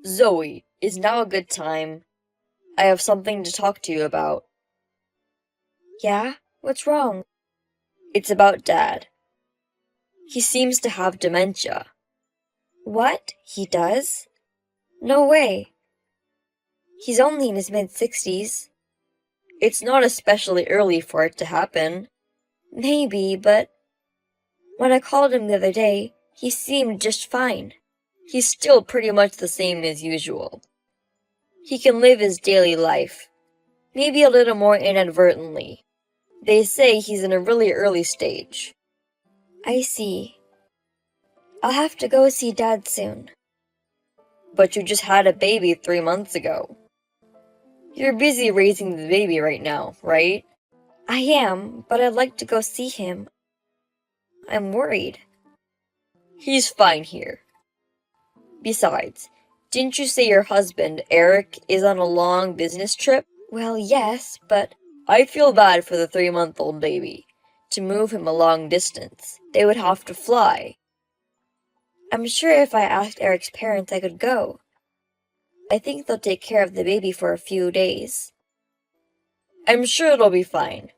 Zoe, is now a good time? I have something to talk to you about. Yeah? What's wrong? It's about Dad. He seems to have dementia. What? He does? No way. He's only in his mid-60s. It's not especially early for it to happen. Maybe, but when I called him the other day, he seemed just fine. He's still pretty much the same as usual. He can live his daily life, maybe a little more inadvertently. They say he's in a really early stage. I see. I'll have to go see Dad soon. But you just had a baby 3 months ago. You're busy raising the baby right now, right? I am, but I'd like to go see him. I'm worried. He's fine here. Besides, didn't you say your husband, Eric, is on a long business trip? Well, yes, but I feel bad for the 3-month-old baby. To move him a long distance, they would have to fly. I'm sure if I asked Eric's parents I could go. I think they'll take care of the baby for a few days. I'm sure it'll be fine.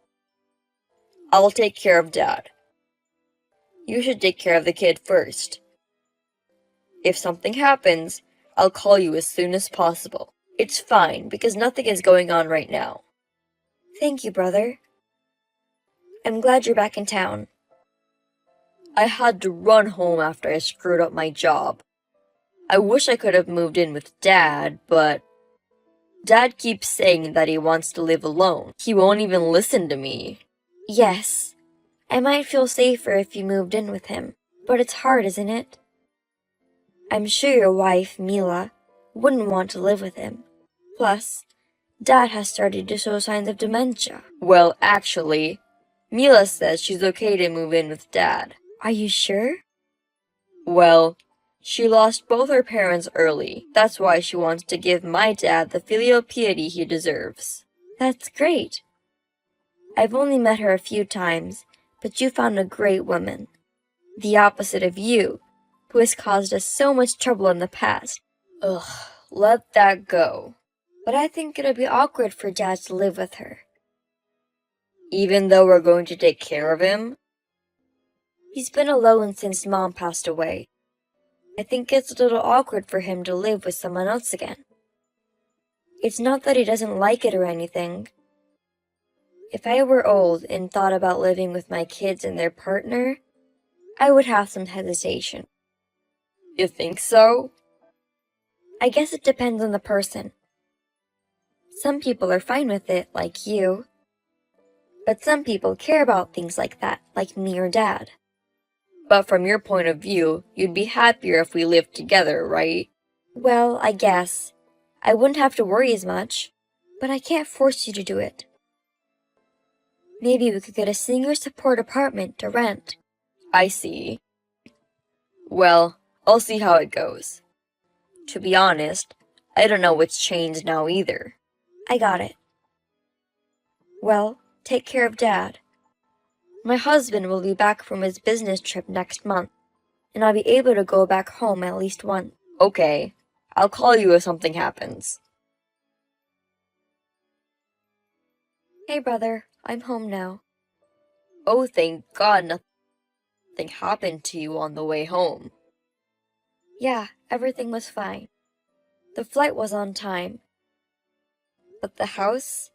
I'll take care of Dad. You should take care of the kid first. If something happens, I'll call you as soon as possible. It's fine, because nothing is going on right now. Thank you, brother. I'm glad you're back in town. I had to run home after I screwed up my job. I wish I could have moved in with Dad, but Dad keeps saying that he wants to live alone. He won't even listen to me. Yes, I might feel safer if you moved in with him, but it's hard, isn't it? I'm sure your wife, Mila, wouldn't want to live with him. Plus, Dad has started to show signs of dementia. Well, actually, Mila says she's okay to move in with Dad. Are you sure? Well, she lost both her parents early. That's why she wants to give my dad the filial piety he deserves. That's great. I've only met her a few times, but you found a great woman. The opposite of you, who has caused us so much trouble in the past. Ugh, let that go. But I think it'll be awkward for Dad to live with her. Even though we're going to take care of him? He's been alone since Mom passed away. I think it's a little awkward for him to live with someone else again. It's not that he doesn't like it or anything. If I were old and thought about living with my kids and their partner, I would have some hesitation. You think so? I guess it depends on the person. Some people are fine with it, like you. But some people care about things like that, like me or Dad. But from your point of view, you'd be happier if we lived together, right? Well, I guess. I wouldn't have to worry as much, but I can't force you to do it. Maybe we could get a senior support apartment to rent. I see. Well, I'll see how it goes. To be honest, I don't know what's changed now either. I got it. Well, take care of Dad. My husband will be back from his business trip next month, and I'll be able to go back home at least once. Okay, I'll call you if something happens. Hey, brother, I'm home now. Oh, thank God nothing happened to you on the way home. Yeah, everything was fine. The flight was on time. But the house?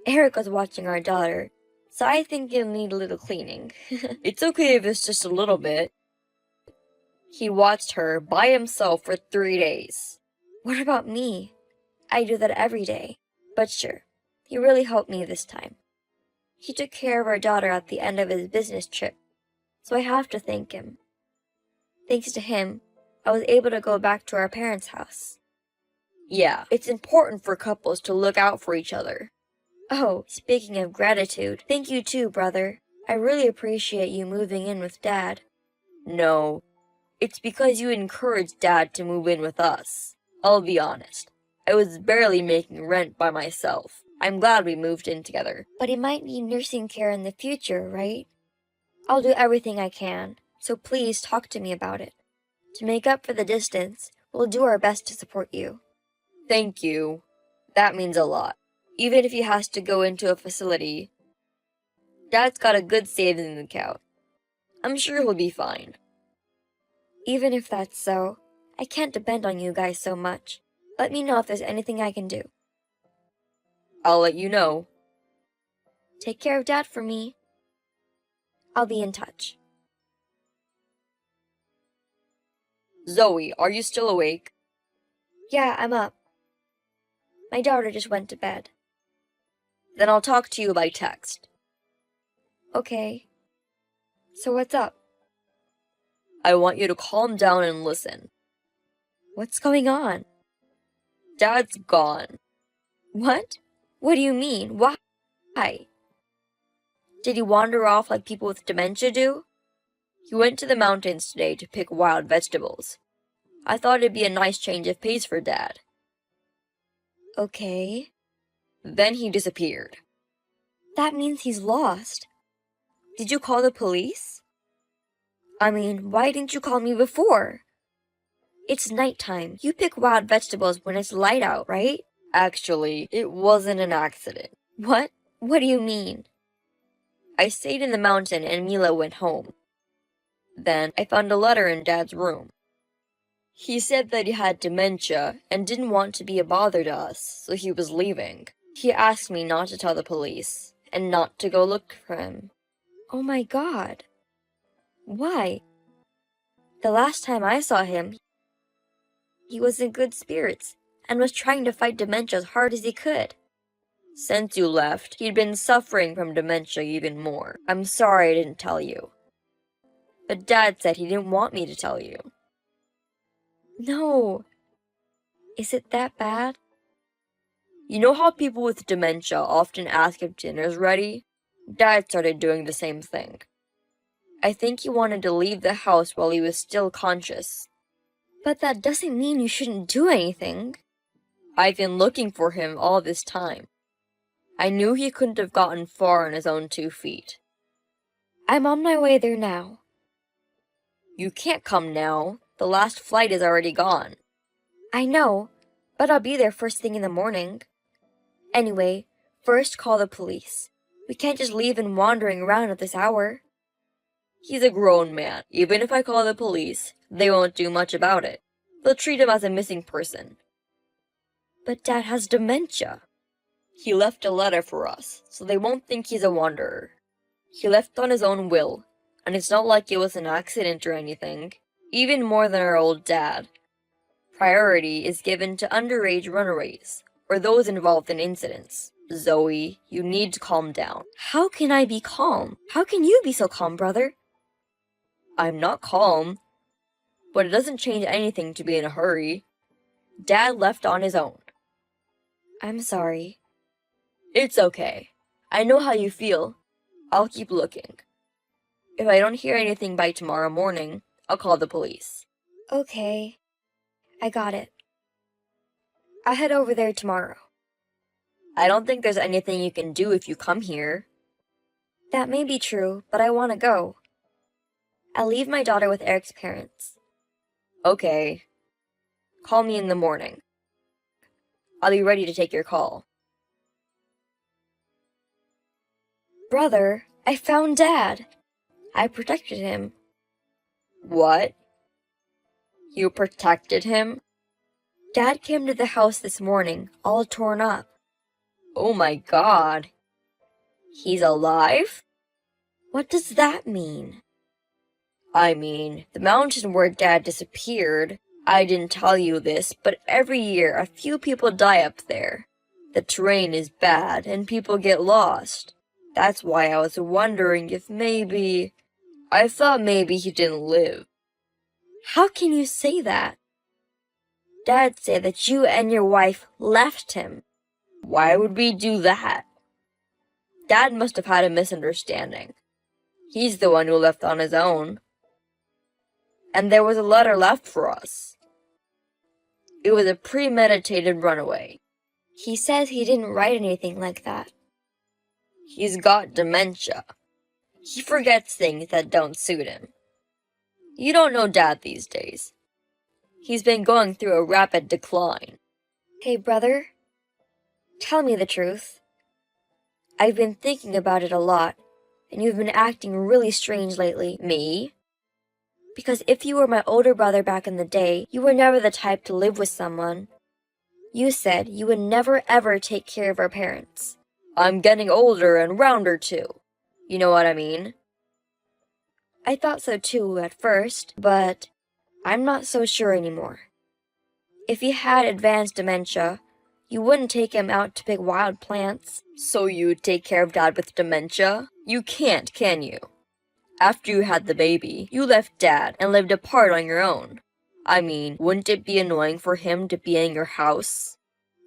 Eric was watching our daughter, so I think it'll need a little cleaning. It's okay if it's just a little bit. He watched her by himself for 3 days. What about me? I do that every day. But sure, he really helped me this time. He took care of our daughter at the end of his business trip, so I have to thank him. Thanks to him, I was able to go back to our parents' house. Yeah, it's important for couples to look out for each other. Oh, speaking of gratitude, thank you too, brother. I really appreciate you moving in with Dad. No, it's because you encouraged Dad to move in with us. I'll be honest, I was barely making rent by myself. I'm glad we moved in together. But he might need nursing care in the future, right? I'll do everything I can, so please talk to me about it. To make up for the distance, We'll do our best to support you. Thank you. That means a lot. Even if he has to go into a facility, Dad's got a good savings account. I'm sure he'll be fine. Even if that's so, I can't depend on you guys so much. Let me know if there's anything I can do. I'll let you know. Take care of Dad for me. I'll be in touch. Zoe, are you still awake? Yeah, I'm up. My daughter just went to bed. Then I'll talk to you by text. Okay. So what's up? I want you to calm down and listen. What's going on? Dad's gone. What? What do you mean? Why? Did he wander off like people with dementia do? He went to the mountains today to pick wild vegetables. I thought it'd be a nice change of pace for Dad. Okay. Then he disappeared. That means he's lost. Did you call the police? I mean, why didn't you call me before? It's nighttime. You pick wild vegetables when it's light out, right? Actually, it wasn't an accident. What? What do you mean? I stayed in the mountain and Mila went home. Then I found a letter in Dad's room. He said that he had dementia and didn't want to be a bother to us, so he was leaving. He asked me not to tell the police and not to go look for him. Oh my God. Why? The last time I saw him, he was in good spirits and was trying to fight dementia as hard as he could. Since you left, he'd been suffering from dementia even more. I'm sorry I didn't tell you. But Dad said he didn't want me to tell you. No. Is it that bad? You know how people with dementia often ask if dinner's ready? Dad started doing the same thing. I think he wanted to leave the house while he was still conscious. But that doesn't mean you shouldn't do anything. I've been looking for him all this time. I knew he couldn't have gotten far on his own 2 feet. I'm on my way there now. You can't come now. The last flight is already gone. I know, but I'll be there first thing in the morning. Anyway, first call the police. We can't just leave him wandering around at this hour. He's a grown man. Even if I call the police, they won't do much about it. They'll treat him as a missing person. But Dad has dementia. He left a letter for us, so they won't think he's a wanderer. He left on his own will, and it's not like it was an accident or anything. Even more than our old dad. Priority is given to underage runaways, or those involved in incidents. Zoe, you need to calm down. How can I be calm? How can you be so calm, brother? I'm not calm, but it doesn't change anything to be in a hurry. Dad left on his own. I'm sorry. It's okay. I know how you feel. I'll keep looking. If I don't hear anything by tomorrow morning, I'll call the police. Okay. I got it. I'll head over there tomorrow. I don't think there's anything you can do if you come here. That may be true, but I want to go. I'll leave my daughter with Eric's parents. Okay. Call me in the morning. I'll be ready to take your call. Brother, I found Dad. I protected him. What? You protected him? Dad came to the house this morning, all torn up. Oh my God. He's alive? What does that mean? I mean, the mountain where Dad disappeared, I didn't tell you this, but every year a few people die up there. The terrain is bad and people get lost. That's why I was wondering if maybe... I thought maybe he didn't live. How can you say that? Dad said that you and your wife left him. Why would we do that? Dad must have had a misunderstanding. He's the one who left on his own. And there was a letter left for us. It was a premeditated runaway. He says he didn't write anything like that. He's got dementia. He forgets things that don't suit him. You don't know Dad these days. He's been going through a rapid decline. Hey, brother, tell me the truth. I've been thinking about it a lot, and you've been acting really strange lately. Me? Because if you were my older brother back in the day, you were never the type to live with someone. You said you would never ever take care of our parents. I'm getting older and rounder too. You know what I mean? I thought so too at first, but I'm not so sure anymore. If he had advanced dementia, you wouldn't take him out to pick wild plants. So you'd take care of Dad with dementia? You can't, can you? After you had the baby, you left Dad and lived apart on your own. I mean, wouldn't it be annoying for him to be in your house?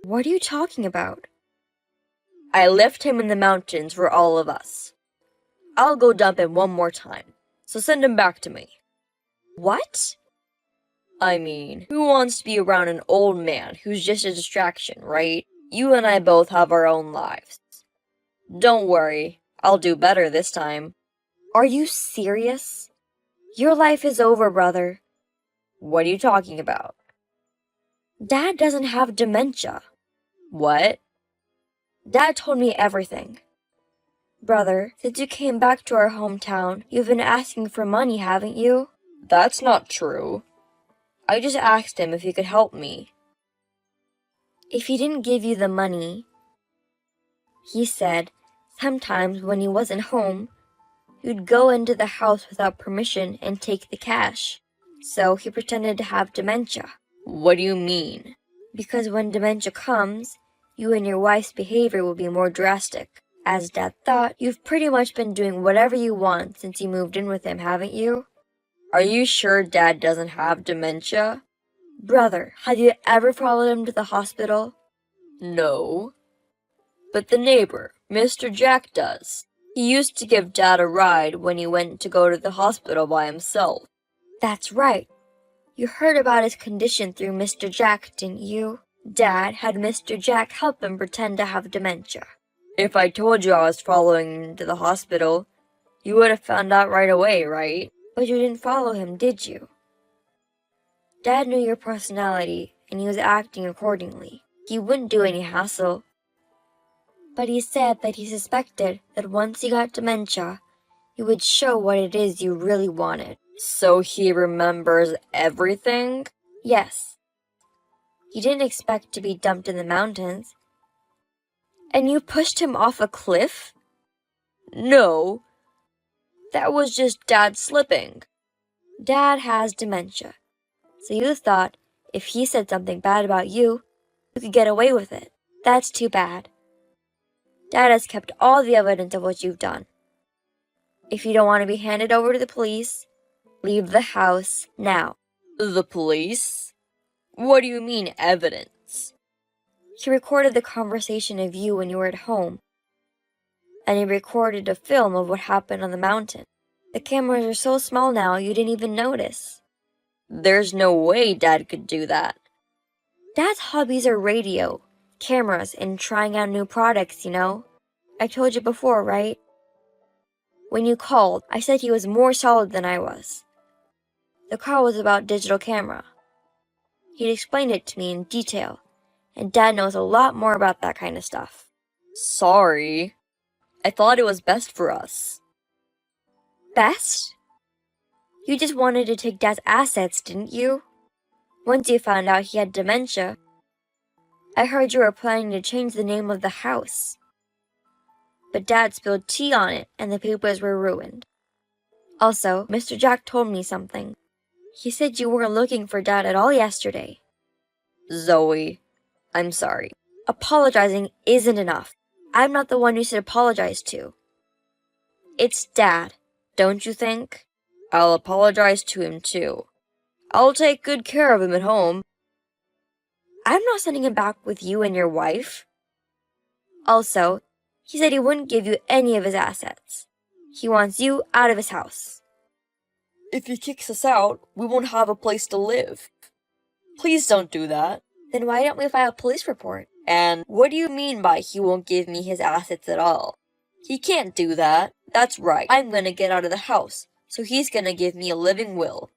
What are you talking about? I left him in the mountains for all of us. I'll go dump him one more time, so send him back to me. What? I mean, who wants to be around an old man who's just a distraction, right? You and I both have our own lives. Don't worry, I'll do better this time. Are you serious? Your life is over, brother. What are you talking about? Dad doesn't have dementia. What? Dad told me everything. Brother, since you came back to our hometown, you've been asking for money, haven't you? That's not true. I just asked him if he could help me. If he didn't give you the money, he said sometimes when he wasn't home, you'd go into the house without permission and take the cash. So he pretended to have dementia. What do you mean? Because when dementia comes, you and your wife's behavior will be more drastic. As Dad thought, you've pretty much been doing whatever you want since you moved in with him, haven't you? Are you sure Dad doesn't have dementia? Brother, have you ever followed him to the hospital? No. But the neighbor, Mr. Jack, does. He used to give Dad a ride when he went to go to the hospital by himself. That's right. You heard about his condition through Mr. Jack, didn't you? Dad had Mr. Jack help him pretend to have dementia. If I told you I was following him to the hospital, you would have found out right away, right? But you didn't follow him, did you? Dad knew your personality, and he was acting accordingly. He wouldn't do any hassle. But he said that he suspected that once you got dementia, you would show what it is you really wanted. So he remembers everything? Yes. You didn't expect to be dumped in the mountains. And you pushed him off a cliff? No. That was just Dad slipping. Dad has dementia. So you thought if he said something bad about you, you could get away with it. That's too bad. Dad has kept all the evidence of what you've done. If you don't want to be handed over to the police, leave the house now. The police? What do you mean, evidence? He recorded the conversation of you when you were at home. And he recorded a film of what happened on the mountain. The cameras are so small now you didn't even notice. There's no way Dad could do that. Dad's hobbies are radio, cameras, and trying out new products, you know? I told you before, right? When you called, I said he was more solid than I was. The call was about digital camera. He'd explained it to me in detail, and Dad knows a lot more about that kind of stuff. Sorry. I thought it was best for us. Best? You just wanted to take Dad's assets, didn't you? Once you found out he had dementia, I heard you were planning to change the name of the house. But Dad spilled tea on it and the papers were ruined. Also, Mr. Jack told me something. He said you weren't looking for Dad at all yesterday. Zoe, I'm sorry. Apologizing isn't enough. I'm not the one you should apologize to. It's Dad, don't you think? I'll apologize to him too. I'll take good care of him at home. I'm not sending him back with you and your wife. Also, he said he wouldn't give you any of his assets. He wants you out of his house. If he kicks us out, we won't have a place to live. Please don't do that. Then why don't we file a police report? And what do you mean by he won't give me his assets at all? He can't do that. That's right. I'm gonna get out of the house, so he's gonna give me a living will.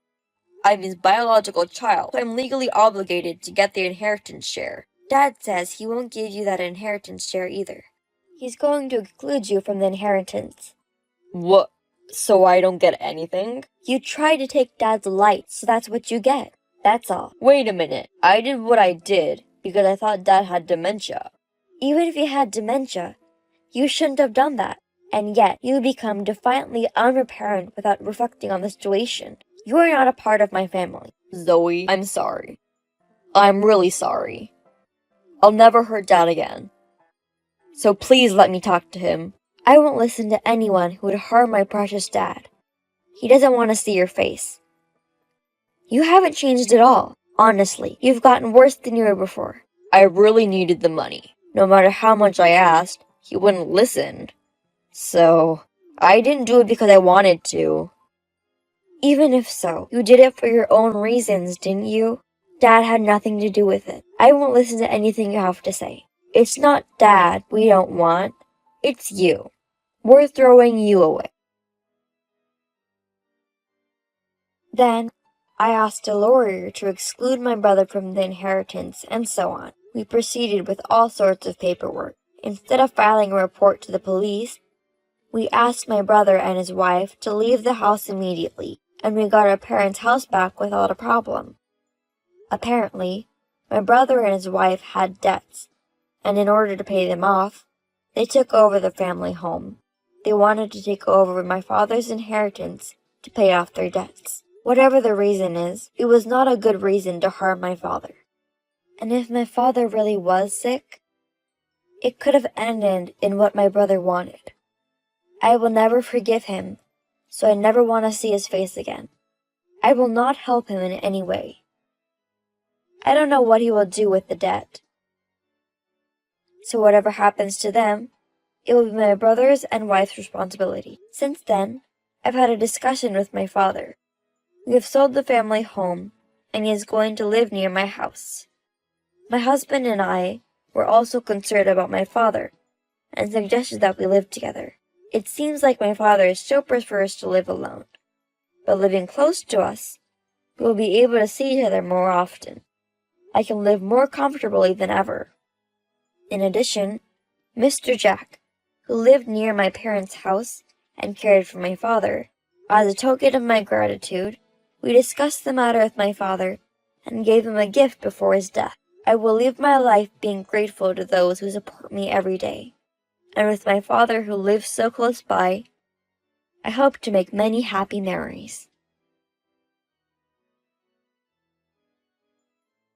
I'm his biological child, so I'm legally obligated to get the inheritance share. Dad says he won't give you that inheritance share either. He's going to exclude you from the inheritance. What? So I don't get anything? You tried to take Dad's light, so that's what you get. That's all. Wait a minute. I did what I did because I thought Dad had dementia. Even if he had dementia, you shouldn't have done that. And yet, you become defiantly unreparent without reflecting on the situation. You are not a part of my family. Zoe, I'm sorry. I'm really sorry. I'll never hurt Dad again. So please let me talk to him. I won't listen to anyone who would harm my precious dad. He doesn't want to see your face. You haven't changed at all. Honestly, you've gotten worse than you were before. I really needed the money. No matter how much I asked, he wouldn't listen. So, I didn't do it because I wanted to. Even if so, you did it for your own reasons, didn't you? Dad had nothing to do with it. I won't listen to anything you have to say. It's not Dad we don't want. It's you. We're throwing you away. Then, I asked a lawyer to exclude my brother from the inheritance, and so on. We proceeded with all sorts of paperwork. Instead of filing a report to the police, we asked my brother and his wife to leave the house immediately, and we got our parents' house back without a problem. Apparently, my brother and his wife had debts, and in order to pay them off, they took over the family home. They wanted to take over my father's inheritance to pay off their debts. Whatever the reason is, it was not a good reason to harm my father. And if my father really was sick, it could have ended in what my brother wanted. I will never forgive him, so I never want to see his face again. I will not help him in any way. I don't know what he will do with the debt. So whatever happens to them, it will be my brother's and wife's responsibility. Since then, I've had a discussion with my father. We have sold the family home, and he is going to live near my house. My husband and I were also concerned about my father, and suggested that we live together. It seems like my father still prefers to live alone, but living close to us, we will be able to see each other more often. I can live more comfortably than ever. In addition, Mr. Jack, who lived near my parents' house and cared for my father, as a token of my gratitude, we discussed the matter with my father and gave him a gift before his death. I will live my life being grateful to those who support me every day. And with my father who lives so close by, I hope to make many happy memories.